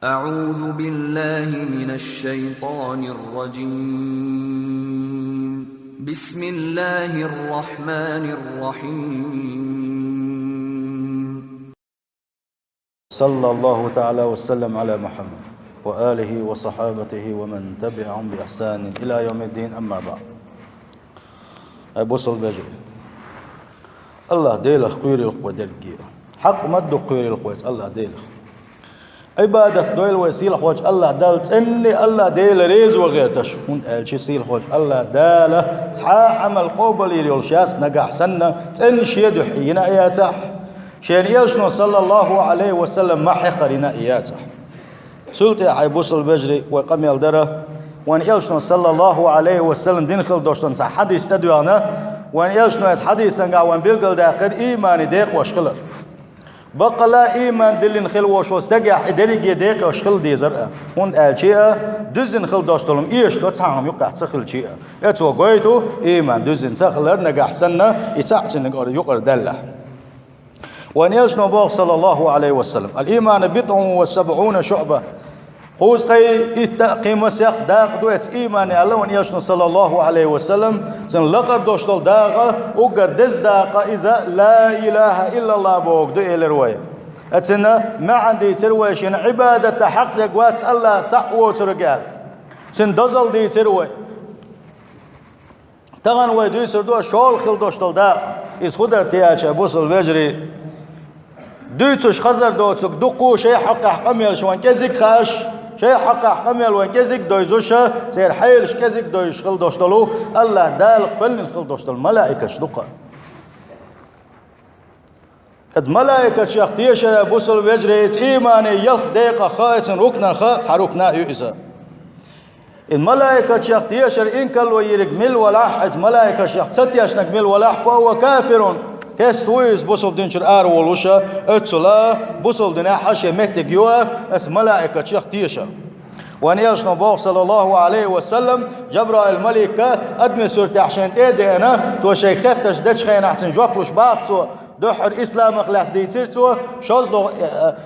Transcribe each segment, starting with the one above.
أعوذ بالله من الشيطان الرجيم. بسم الله الرحمن الرحيم. صلى الله تعالى وسلم على محمد وآله وصحابته ومن تبعهم بإحسان إلى يوم الدين. أما بعد، أبوصل بجري الله ديلخ قيري القوة دلقية حق مدو قيري القوة الله ديلخ عبادة دويل ويسيل خوش الله دالت إني الله ديل ريز وغير تش هون ألشي سيل خوش الله داله تحا عمل قوبل يريول شاس نقح سنة تإني شيدو حينا إياتح شين يلشنو صلى الله عليه وسلم ما حقرنا إياتح سلطة عيبوصل بجري وقم يلدره وان يلشنو صلى الله عليه وسلم دين خل دوشتن صح حديث تدوانا وان يلشنو حديثا قا وان بيلقل داقر إيماني ديق واشخلر بقى لا إيمان دلين خل وشوستجع درجة ديق واشخل دي زرقة هون الشيء دزن خل دوشتلهم إيش دو تسعهم يقع تخل شيء اتوا قويتو إيمان دزن تخلر نجح سنة يسعتن يقر دلة وان يلشنو بوغ صلى الله عليه وسلم الإيمان 70 شعبة خوز قي قيمة سيخ داق دويت إيماني الله وان يلشنو صلى الله عليه وسلم سن لقر دوشتل داقة وقر دز داقة إذا لا إله إلا الله بوغ دو إلى رواية أتنا ما عندي تروي شن عبادة حق يقوات الله تقوى ترقال سن دزل دي تروي تغن ويدوي سردو شول خل دوشتل داق إذ خدر تياش بوصل بجري دويتوش خزر دوتك دقو شيء حق حقميل شوان كزيك خاش شيء حق حقميل وان كزيك دويزوشا سير حيلش كزيك دويش خل دوشتلو الله دالق فلن خل دوشتل ملائكة شدقا اد ملائكة شيختيش بوصل بيجريت إيماني يلخ ديقة خائت ركنا خائت حركنا يؤسا الملائكة شيختيش إنكال ويرق مل ولاح ملائكة شيختيش نكمل ولاح فهو كافر كاس تويز بوصل دينشر آر ولوشا اتسلا بوصل دينا حاشا مهتقيوه اس ملائكة شيخ تيشا وان يشنو بوغ صلى الله عليه وسلم جبرائيل الملكة ادمي سورتي عشان تيدي انا تو شيخات تجدتش خينا احسن جوابلوش باقتو دوحر اسلام اخلاص ديتيرتو شوزلو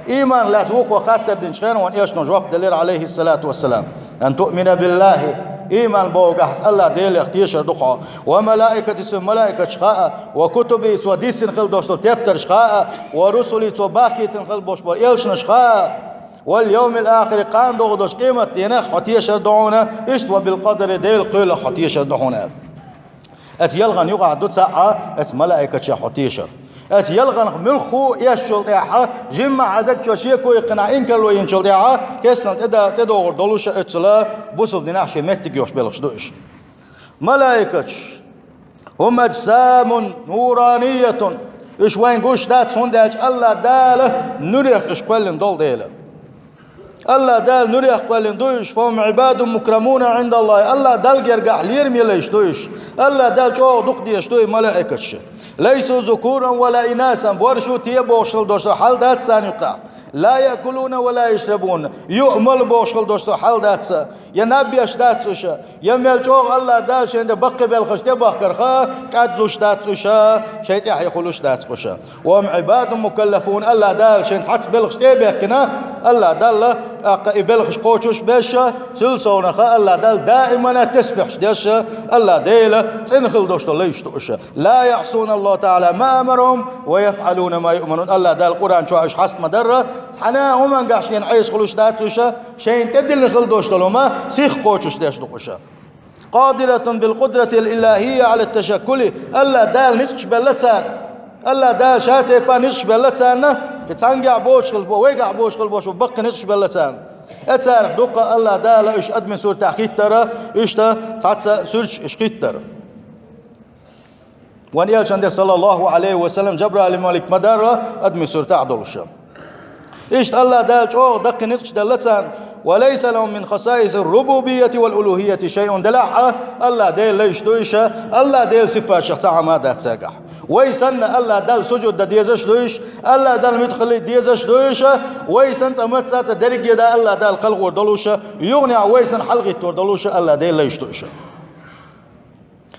ايمان لا توقو خاطر دينش خينا وان يشنو جواب دليل عليه الصلاة والسلام ان تؤمن بالله إيمان بوجحس الله ديل اختيشر دقة وملائكة اسم ملائكة شخاء وكتبي تو ديسن خل دوشتو تبتر شخاء ورسلي تو باقي تنخل بوشبر إلشن شخاء واليوم الآخر قان دوغدوش قيمة ينخ حتيشر دعونا اشتوى بالقدر ديل قيل حتيشر دعونا ات يلغن يقع دو ساعة ات ملائكة شخ حتيشر ات يلغن ملخو يشل تيحا جمع عدد شوشيكو يقنع إنكر لو ينشل تيحا كيسنا تدور دولوش اتسلا بوصل ديناحش مهتقيوش بيلخش دوش ملائكة هم أجسام نورانية إش وين قوش دات هنداج الله داله نريخ إش قولن دول ديله الله دال نريخ قولن دوش فهم عباد مكرمون عند الله الله دال يرقح ليرمي ليش دوش الله دال جو دقديش دوي ملائكة ليسوا ذكورا ولا إناثا بورشو تيبوشل دوش حال دات سانيقا لا يأكلون ولا يشربون يؤمل بوشل دوش حال دات ينبي اشدات سوشا يمل جوغ الله داش عند بقي بالخش تبخر خا قدلوش دات سوشا شيء يقولوش دات سوشا وهم عباد مكلفون الله داش عند حتى بالخش تبخنا الله دال بالخش قوتوش باشا سلسونا خا الله دال دائما تسبح داش الله ديله تنخل دوش ليش توشا لا يعصون الله تعالى ما أمرهم ويفعلون ما يؤمنون الله دال القرآن شو عش حست مدرة حنا هم انقاشين عيس خلوش داتوشا شين تدل خلدوش لهما سيخ قوتش داش دقوشا قادرة بالقدرة الإلهية على التشكل الله دال نسكش بلتان الله دال شاتي با نسكش بلتان يتانقع بوش خلبو ويقع بوش خلبوش وبقى نسكش بلتان اتعرف دقة الله دال ايش ادمي سور تحقيت ترى ايش تا سورش ايش قيت ترى وان يالشان صلى الله عليه وسلم جبرائيل الملك مدارة ادمي سور تعدل الشام ايش الله دال جو دق نسكش دلتان وليس لهم من خصائص الربوبية والألوهية شيء دلعها الله ديل ليش دويشة الله ديل صفات شخصها ما ده تساقح ويسن الله دل سجود ديزش دويش الله دل مدخل ديزش دويشة ويسن تمت سات درجة ده الله دل خلق وردلوشة يغني ويسن حلق وردلوشة الله ديل ليش دويشة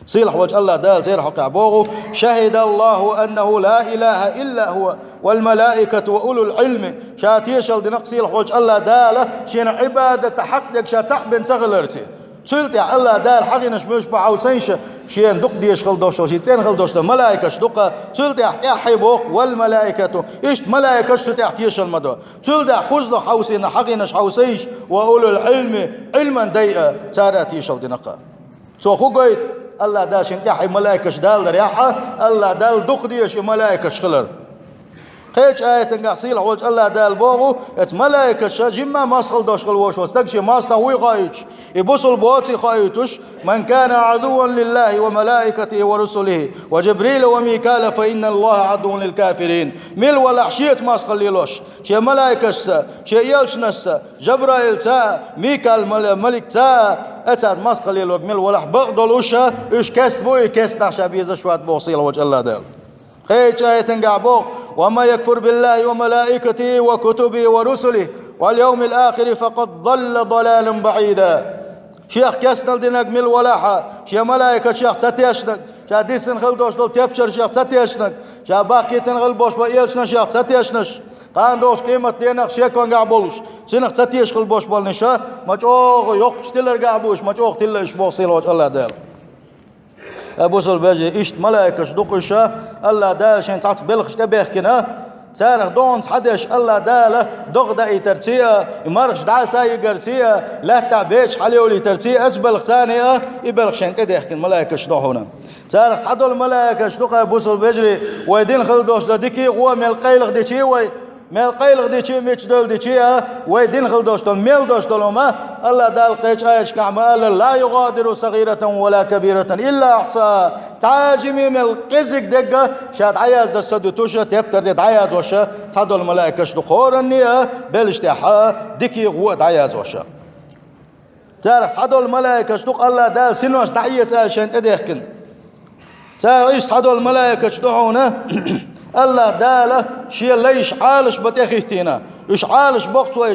صيلح وجه الله دال زير حق عبوغو شهد الله أنه لا إله إلا هو والملائكة وأولو العلم شات يشل دي نقصيلح وجه الله دال شين عبادة حقك شات صحبن سغلرتي سلت يا الله دال حقنش مش بعوسينش شين دق ديش خل دوشو شي تين خل دوشو ملائكة دق سلت يا حيبوق والملائكة إيش ملائكة شو تحتيش المدو سلت يا قصد حوسين حقنش حوسينش وأولو العلم علما ديئة تاراتي شل دي نقا سو خو قيد الله داش انت حي ملائكة دال دريحة الله دال دق ديش ملائكة خلر قيش آية تنقصيل حوج الله دال بوغو ات ملائكة جمع ماسخل دوشخل وش واستقشي ماسنا وي قايش يبوصل بواتي خايتوش من كان عدوا لله وملائكته ورسله وجبريل وميكال فإن الله عدو للكافرين مل ولا حشيت ماسخل ليلوش شي ملائكة شي يلشنس جبرائيل تا ميكال ملك تا اتاد ماسخل ليلوك مل ولا بغضلوشا اش كسبوي كسنا شابيزا شوات بوصيل حوج الله دال قيش آية تنقع وما يكفر بالله وملائكته وكتبه ورسله واليوم الآخر فقد ضل ضلالا بعيدا شيخ كسنا دينك مل ولاحة شيخ ملائكة شيخ ستيشنك شيخ ديسن خلدوش دول تبشر شيخ ستيشنك شيخ باقي تنغل بوش بإيلشنا شيخ ستيشنش قان دوش قيمة دينك شيخ وان قعبولش سنك ستيش خل بوش بالنشا مجوغ يوقش تلر قعبوش مجوغ تلر إشبوصيل وجه الله دال أبو سل بيجي إشت ملائكة دقشة الله دال شين تعت بلخش تبيخ كنا سارخ دون حدش الله داله دغدا يترتيه يمرش دعسا يقرتيه لا تعبيش حليولي ترتيه أجبل ثانية يبلغ شين تديخ كن ملائكة شدوحونا سارخ حدو الملائكة شدوقها أبو سل بيجري ويدين خلدوش لديكي هو من القيلغ ديكي وي مل قيلغ ديكي ميش دول ديكي ويدين خلدوش دول ميل دوش دولما الله دال قيش آيش كعمال لا يغادر صغيرة ولا كبيرة إلا أحصى تعاجمي من القزق دقة شاد عياز دا سدوتوشة تبتر دي عياز وشا تعدو الملائكة شدوخور النية بلشتاحة ديكي غوة عياز وشا تعرف تعدو الملائكة شدوخ الله دال سنوش دعية آيشين تديخكن تعرف إيش تعدو الملائكة شدوحونا الله داله شيء ليش عالش بتخيتينا إيش عالش بقطوة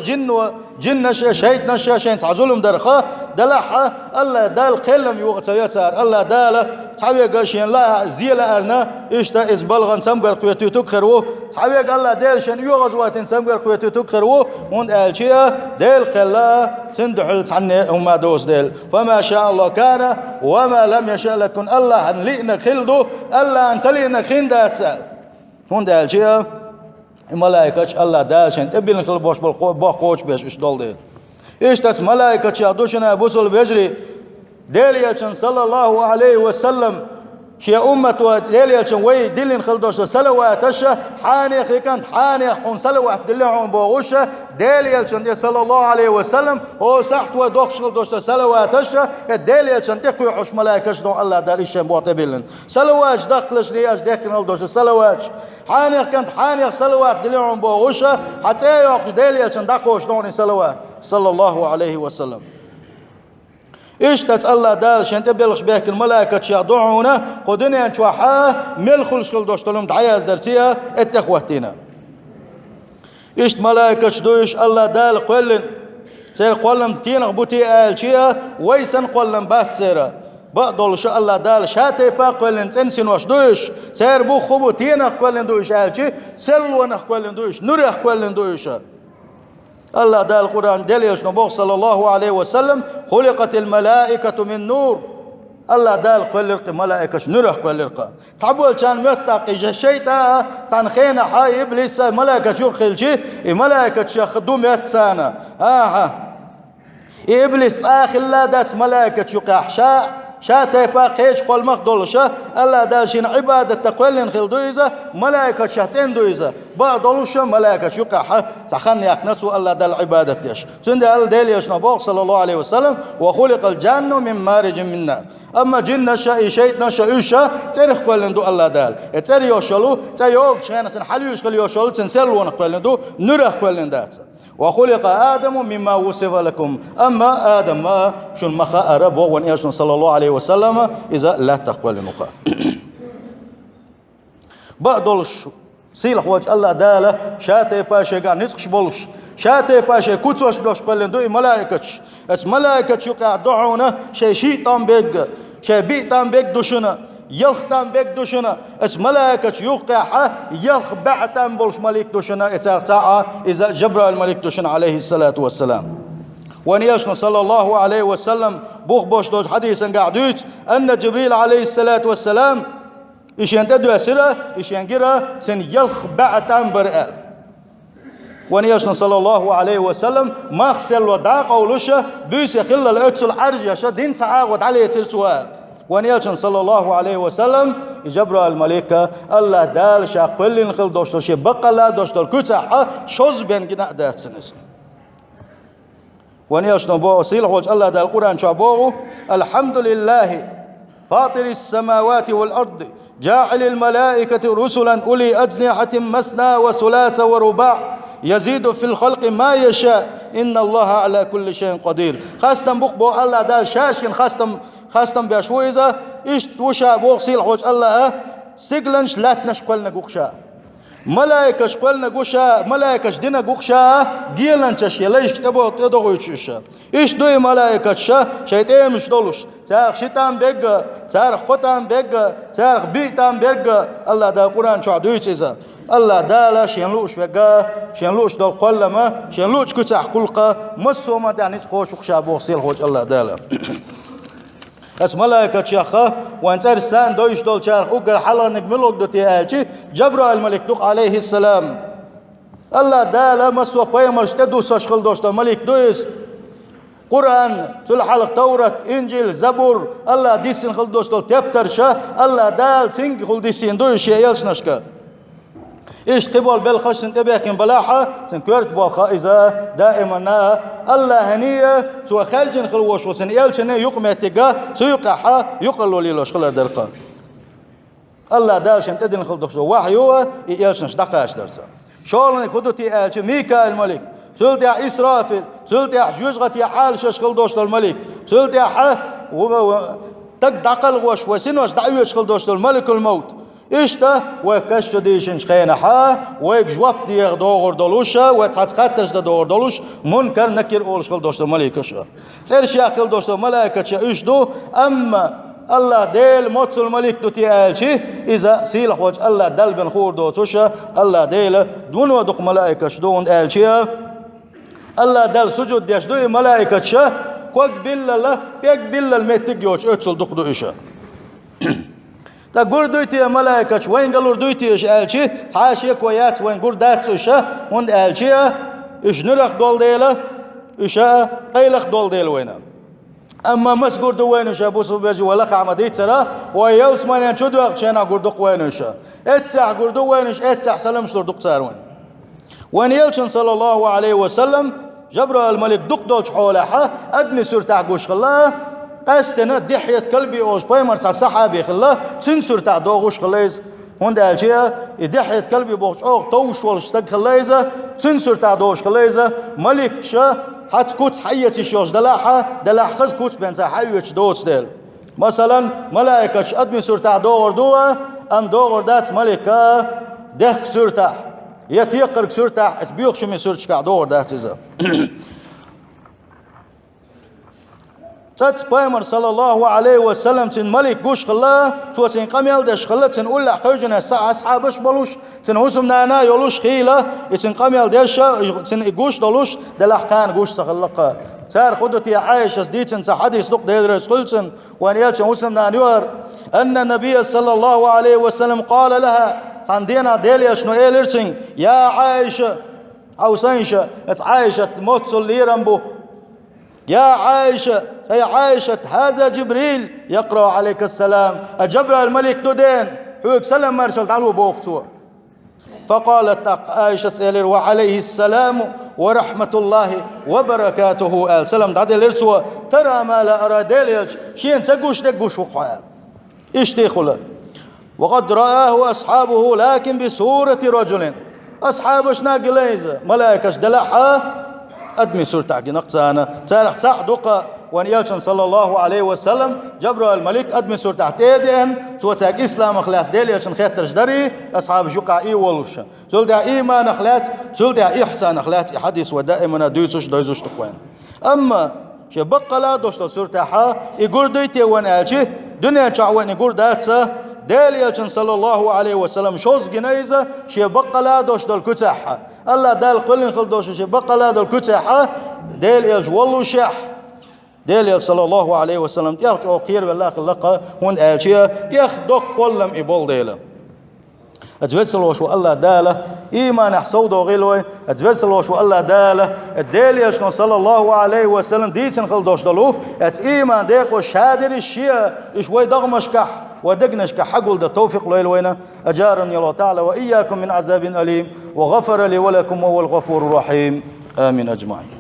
جن شيطان شين تعزلهم درخة دلحة الله دال قلم يوقت يسار الله داله تعوي قاشين لا زيل أرنا إيش تا إزبلغن سمقر قوتي تكخرو تعوي الله دال شين يوغز واتن سمقر قوتي تكخرو وند آلشيا دال قلا تندحل تعني هما دوس دال فما شاء الله كان وما لم يشاء لكن الله أن لئنا خلدو الله أن تلئنا خندات هون دال شيء ملائكة الله دال شن تبين كل باش بالقوش بيش إيش دول ده إيش تس ملائكة شادوشنا بوصل بيجري دليل صلى الله عليه وسلم شيء أمة ودليل وي دلين خلدوش سلواتش حاني خيكان حاني حون سلوات دليل بوغوش دليل صلى الله عليه وسلم هو سحت ودوخش خلدوش سلواتش دليل تقوي حش ملائكة دون الله داريش بواتبيلن سلوات دقلش دي أش دكن خلدوش سلوات حاني كانت حاني سلوات دليل بوغوش حتى يوقش دليل دقوش دون سلوات صلى الله عليه وسلم إيش تسأل دال شنت بلغش بيك الملائكة شيعدوعونا قدنيا نشوحاه ملخلش خلدوش تلوم دعياز درتيا اتخواتينا إيش ملائكة شدوش الله دال قولن سير قولن تين غبوتي آل شيا ويسن قولن بات سيرا بقدول شاء الله دال شاتي با قولن تنسين وشدوش سير بو خبو تين قولن دوش آل شي سلوان قولن دوش نور قولن دوش الله دال القرآن دليل نبوغ صلى الله عليه وسلم خلقت الملائكة من نور الله دال قلق ملائكة نور قلق تعبول كان متقي شيطان تان خينا حي إبليس ملائكة شو خلشي ملائكة شخدو 100 سنة إبليس آخر لا دات ملائكة شو قحشاء شاتي باقيش قول مخدولشة الله داشين عبادة تقولن خلدويزة ملائكة شاتين دويزة بعضولشة ملائكة شقاحة تخن يقنسوا الله دال عبادة ديش تند الدليش نبوغ صلى الله عليه وسلم وخلق الجن من مارج من نار أما جن شاء شيطان شاء تاريخ قولن دو الله دال تاري يوشلو تايوغ شانا تنحليوش خلي يوشلو تنسلونا قولن دو نرخ قولن دات وخلق آدم مما وصف لكم أما آدم ما شن مخا أرب وون إيش صلى الله عليه وسلم إذا لا تقبل المقا بعضلش سيلح وجه الله داله شاتي باشا قال نسقش بولش شاتي باشا كتوش دوش قلن دوي ملائكة ملائكة يقع دعونا شيطان بيج شي بيتان بيك دوشنا يلختان بيك دوشنا اس ملائكة يوقع يلخ بعتان بولش ملك دوشنا إذا جبرائيل الملك دوشنا عليه الصلاة والسلام. ونيشنا صلى الله عليه وسلم بوخ بوش دوش حديثا قاعدوت أن جبريل عليه الصلاة والسلام إيش ينتدو أسرة إيش ينقرأ سن يلخ بعتان برئال. ونيشنا صلى الله عليه وسلم ما خسل وداق أولوشة بيس يخل الأتسل عرجة دين تعاقد عليه ترسوها. ونيشنا صلى الله عليه وسلم جبرائيل الملائكة الله دال شاقل نخل دوشتل شي بقلا دوشتل كتاحة شوز بين جناح دات سنس. ونيشنا بو صيل حوج الله دال القرآن شابوه الحمد لله فاطر السماوات والأرض جاعل الملائكة رسلا أولي أجنحة مثنى وثلاث ورباع يزيد في الخلق ما يشاء إن الله على كل شيء قدير. خاستم بو الله دال شاشين خاستم بشويزة إيش توشا بو صيل حوج الله سيغلنش لاتنش قلنا قوشا ملائكة شقلنا قوشا ملائكة شدنا قوشا جيلن تشي ليش كتبوا تدعو يشوشا إيش دوي ملائكة شا شيطان مش دولش تارخ شيطان بيجا تارخ قطان بيجا تارخ بيتان بيجا الله دا القرآن شو عدوي تيزا الله دالا شينلوش بيجا شينلوش دول قلما شينلوش كتاح قلقة مسو ما يعني تقوش وخشابو صيل هوج الله دالا اس ملائكة شيخة وانت ارسان دويش دول شارخ اقر حالا نكملوك دوتي آلشي جبرائيل الملك دوق عليه السلام الله دالا مسوى بيمرش تدوس اشخل دوشتا ملك دويس قرآن تلحلق تورات انجيل زبور الله ديسين خل دوشتا تبترشا الله دال سنگ خل ديسين دويش يلش نشكا إيش تبول بالخش انتبهكم بلاحة سنكرت بالخائزة دائما الله هنية تو خلجن خلوش وسن يلشن يقمع تجا سيقحا يقلوا لي لوش خلر درقا الله دالشن تدين خل دخشو وحيوه يلشنش دقاش درسا شغلني خدوتي آلش ميكا الملك سلت يا إسرافيل سلت يا جوزغت يا حال شش خل دوش الملك سلت يا ح تك دقل وش وسن وش دعوش خل دوش الملك الموت إشتا وكشت ديشنش خينحا ويجواب ديغ دوغر دولوشا وتعتقدش دوغر دولوش منكر نكر أولش خل دوشت الملائكة ترش يا خل دوشت الملائكة إيش دو أما الله ديل موت الملك دو تيالشي إذا سيلح وجه الله دل بن خور دو توشا الله ديل دون ودق ملائكة دون آلشي الله دل سجود ديش دو ملائكة كوك بالله بيك بالله الميتك يوش اتسل دق دو إشا تا قردويتي ملائكة وين قالوا ردويتي إيش آلشي تعاشي كويات وين قردات إيشا وين آلشي إيش نرخ دول ديلا إيشا قيلخ دول ديل وينا أما مس قردو وين إيشا بوسو بيجي ولق عمدي ترى ويوس ما ينشدو أخشينا قردوق وين إيشا اتسع قردو وين إيش اتسع سلمش لردوق تار وين يلشن صلى الله عليه وسلم جبرائيل الملك دق دولش حولها أدمي سورة عقوش خلاه قاستنا دحية قلبي أوش بايمر صحابي خلا تنسر تاع دوغوش خلايز هون ده الشيء دحية قلبي بوش أو توش ولا اشتق خلايزة تنسر تاع دوغوش خلايزة ملك شا حت كوت حيتي شوش دلاح خز كوت بنسا حيوش دوتس دل مثلا ملائكة أدمي سر تاع دوغر دوا أم دوغر دات ملكة دخ سر تاع يتيقرك سر تاع بيوخش من سر تاع دوغر دات إذا تات بايمر صلى الله عليه وسلم تن ملك قوش خلا تو تن قميل دش خلا تن أول حوجنا أصحابش بلوش تن هسم نانا يلوش خيلة تن قميل دش تن قوش دلوش دلحقان قوش سخلقة سار خدتي عايشة ديتن سحديث دق ديدرس قلتن وان يالش هسم نانيور أن النبي صلى الله عليه وسلم قال لها عندنا ديليا شنو إيلرتين يا عايشة أو سينشة عايشة موت ليرمبو يا عائشة أي عائشة هذا جبريل يقرأ عليك السلام أجبر الملك دودين حوك سلام مرشل تعالوا بوقتوا فقالت عائشة سيلر وعليه السلام ورحمة الله وبركاته آل سلام تعالوا لرسوا ترى ما لا أرى ديليج شين تقوش دقوش وقعا إيش تيخلا وقد رآه أصحابه لكن بصورة رجل أصحابش ناقليزة ملائكش دلحها أدمي سورة نقصانا تاريخ تعدق وان يلشن صلى الله عليه وسلم جبرائيل الملك أدمي سورة تحتيدين توتاك إسلام خلاص ديل يلشن خيترش دري أصحاب جوقع ولوش سولتا إيمان أخلات سولتا إحسان أخلات حديث ودائما دويزوش تقوين أما شبق لا دوشت سورة حا يقول دويتي وان آجي الدنيا تعوين يقول داتسا ديل يلشن صلى الله عليه وسلم شوز جنيزة شي بقلا دوش دل كتاحة الله دال قلن خل دوش شي بقلا دل كتاحة ديل يلش والله شح ديل يل صلى الله عليه وسلم تياخ او خير بالله خلقه هون الشيا تياخ دوق قلم يبول ديله اتوسل وشو الله داله ايمان حسود وغلوي اتوسل وشو الله داله الديل يشنو صلى الله عليه وسلم ديتن خل دوش دلو ات ايمان ديق وشادر الشيا شوي دغمشكح ودقنشكح حقول ده توفيق ليلوينا اجارني الله تعالى واياكم من عذاب اليم وغفر لي ولكم وهو الغفور الرحيم امين اجمعين.